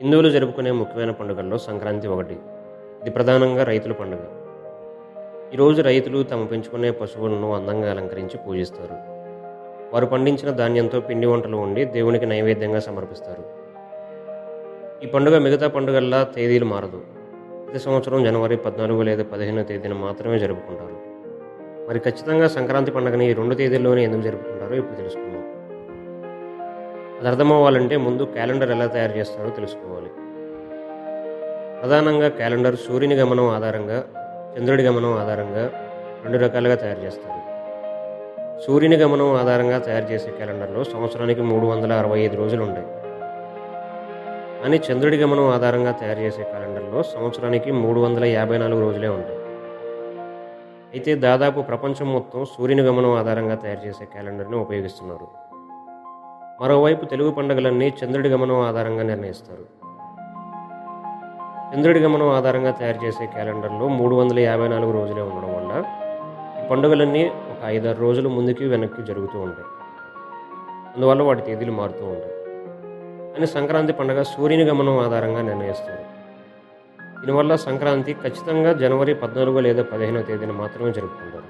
హిందువులు జరుపుకునే ముఖ్యమైన పండుగల్లో సంక్రాంతి ఒకటి. ఇది ప్రధానంగా రైతుల పండుగ. ఈరోజు రైతులు తమ పెంచుకునే పశువులను అందంగా అలంకరించి పూజిస్తారు. వారు పండించిన ధాన్యంతో పిండి వంటలు వండి దేవునికి నైవేద్యంగా సమర్పిస్తారు. ఈ పండుగ మిగతా పండుగల్లా తేదీలు మారదు. ప్రతి సంవత్సరం జనవరి 14 లేదా 15వ తేదీన మాత్రమే జరుపుకుంటారు. మరి ఖచ్చితంగా సంక్రాంతి పండుగని ఈ 2 తేదీల్లోనే ఎందుకు జరుపుకుంటారో ఇప్పుడు తెలుసుకుందాం. అది అర్థమవ్వాలంటే ముందు క్యాలెండర్ ఎలా తయారు చేస్తారో తెలుసుకోవాలి. ప్రధానంగా క్యాలెండర్ సూర్యుని గమనం ఆధారంగా, చంద్రుడి గమనం ఆధారంగా 2 రకాలుగా తయారు చేస్తారు. సూర్యుని గమనం ఆధారంగా తయారు చేసే క్యాలెండర్లో సంవత్సరానికి 365 రోజులు ఉంటాయి. కానీ చంద్రుడి గమనం ఆధారంగా తయారు చేసే క్యాలెండర్లో సంవత్సరానికి 354 రోజులే ఉంటాయి. అయితే దాదాపు ప్రపంచం మొత్తం సూర్యుని గమనం ఆధారంగా తయారు చేసే క్యాలెండర్ని ఉపయోగిస్తున్నారు. మరోవైపు తెలుగు పండుగలన్నీ చంద్రుడి గమనం ఆధారంగా నిర్ణయిస్తారు. చంద్రుడి గమనం ఆధారంగా తయారు చేసే క్యాలెండర్లో 354 రోజులే ఉండడం వల్ల ఈ పండుగలన్నీ ఒక 5-6 రోజులు ముందుకి వెనక్కి జరుగుతూ ఉంటాయి. అందువల్ల వాటి తేదీలు మారుతూ ఉంటాయి. కానీ సంక్రాంతి పండుగ సూర్యుని గమనం ఆధారంగా నిర్ణయిస్తారు. దీనివల్ల సంక్రాంతి ఖచ్చితంగా జనవరి 14 లేదా 15వ తేదీన మాత్రమే జరుపుకుంటారు.